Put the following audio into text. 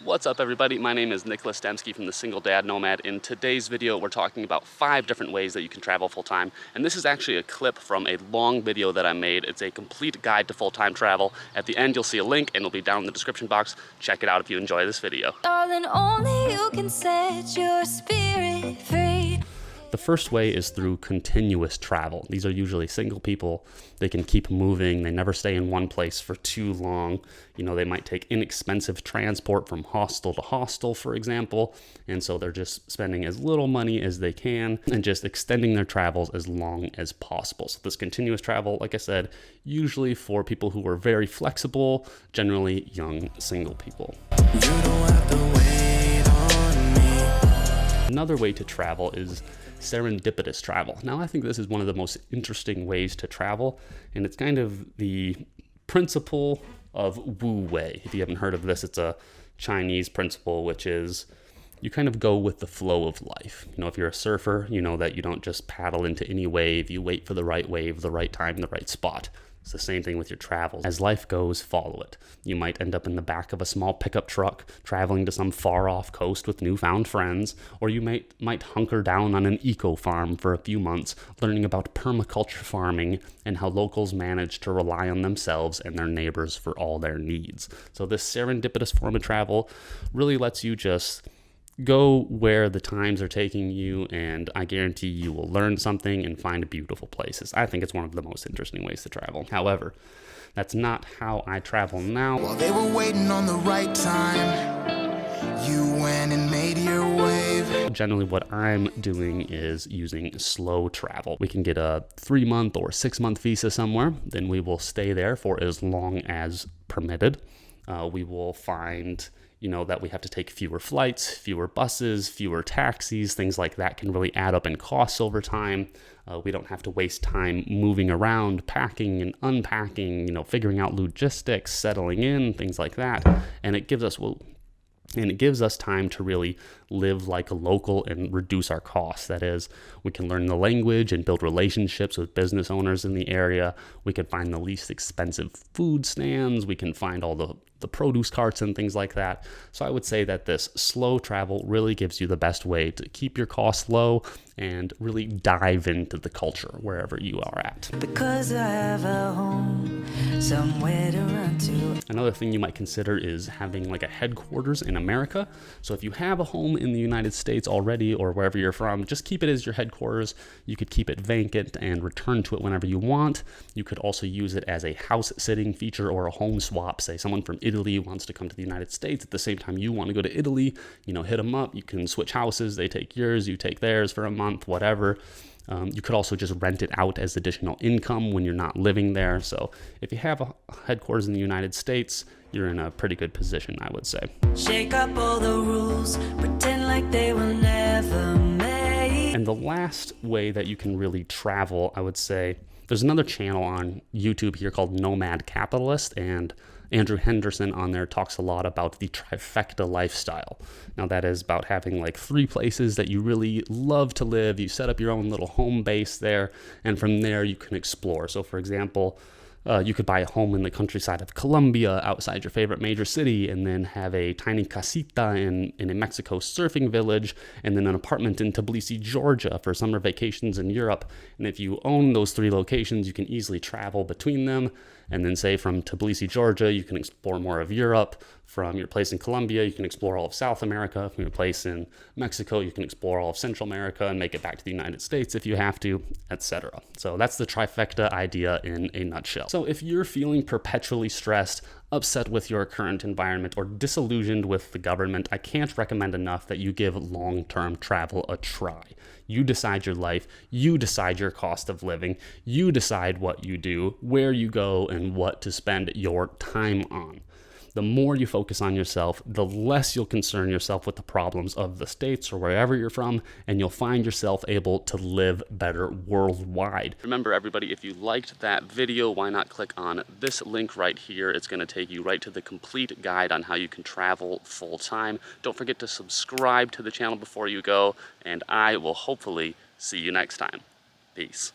What's up, everybody? My name is Nicholas Dembski from the Single Dad Nomad. In today's video, we're talking about 5 different ways that you can travel full-time. And this is actually a clip from a long video that I made. It's a complete guide to full-time travel. At the end, you'll see a link and it'll be down in the description box. Check it out if you enjoy this video. Darling, only you can set your spirit free. The first way is through continuous travel. These are usually single people. They can keep moving. They never stay in one place for too long. You know, they might take inexpensive transport from hostel to hostel, for example. And so they're just spending as little money as they can and just extending their travels as long as possible. So this continuous travel, like I said, usually for people who are very flexible, generally young single people. You don't have to wait on me. Another way to travel is serendipitous travel. Now, I think this is one of the most interesting ways to travel, and it's kind of the principle of Wu Wei. If you haven't heard of this, it's a Chinese principle, which is you kind of go with the flow of life. You know, if you're a surfer, you know that you don't just paddle into any wave. You wait for the right wave, the right time, the right spot. It's the same thing with your travels. As life goes, follow it. You might end up in the back of a small pickup truck traveling to some far-off coast with newfound friends, or you might hunker down on an eco-farm for a few months, learning about permaculture farming and how locals manage to rely on themselves and their neighbors for all their needs. So this serendipitous form of travel really lets you just go where the times are taking you, and I guarantee you will learn something and find beautiful places. I think it's one of the most interesting ways to travel. However, that's not how I travel now. While they were waiting on the right time, you went and made your wave. Generally, what I'm doing is using slow travel. We can get a 3-month or 6-month visa somewhere. Then we will stay there for as long as permitted. We will find that we have to take fewer flights, fewer buses, fewer taxis, things like that can really add up in costs over time. We don't have to waste time moving around, packing and unpacking, figuring out logistics, settling in, things like that. And it gives us time to really live like a local and reduce our costs. That is, we can learn the language and build relationships with business owners in the area. We can find the least expensive food stands. We can find all the produce carts and things like that. So I would say that this slow travel really gives you the best way to keep your costs low and really dive into the culture wherever you are at. Because I have a home somewhere to run to. Another thing you might consider is having like a headquarters in America. So if you have a home in the United States already or wherever you're from, just keep it as your headquarters. You could keep it vacant and return to it whenever you want. You could also use it as a house sitting feature or a home swap. Say someone from Italy wants to come to the United States at the same time you want to go to Italy, hit them up. You can switch houses. They take yours, you take theirs for a month, whatever. You could also just rent it out as additional income when you're not living there. So if you have a headquarters in the United States, you're in a pretty good position, I would say. Shake up all the rules, pretend like they were never made. And the last way that you can really travel, I would say, there's another channel on YouTube here called Nomad Capitalist, and Andrew Henderson on there talks a lot about the Trifecta lifestyle. Now that is about having like 3 places that you really love to live. You set up your own little home base there, and from there you can explore. So for example, you could buy a home in the countryside of Colombia outside your favorite major city, and then have a tiny casita in a Mexico surfing village, and then an apartment in Tbilisi, Georgia for summer vacations in Europe. And if you own those 3 locations, you can easily travel between them. And then say from Tbilisi, Georgia, you can explore more of Europe. From your place in Colombia, you can explore all of South America. From your place in Mexico, you can explore all of Central America and make it back to the United States if you have to, etc. So that's the trifecta idea in a nutshell. So if you're feeling perpetually stressed, upset with your current environment, or disillusioned with the government, I can't recommend enough that you give long-term travel a try. You decide your life, you decide your cost of living, you decide what you do, where you go, and what to spend your time on. The more you focus on yourself, the less you'll concern yourself with the problems of the States or wherever you're from, and you'll find yourself able to live better worldwide. Remember, everybody, if you liked that video, why not click on this link right here? It's going to take you right to the complete guide on how you can travel full-time. Don't forget to subscribe to the channel before you go, and I will hopefully see you next time. Peace.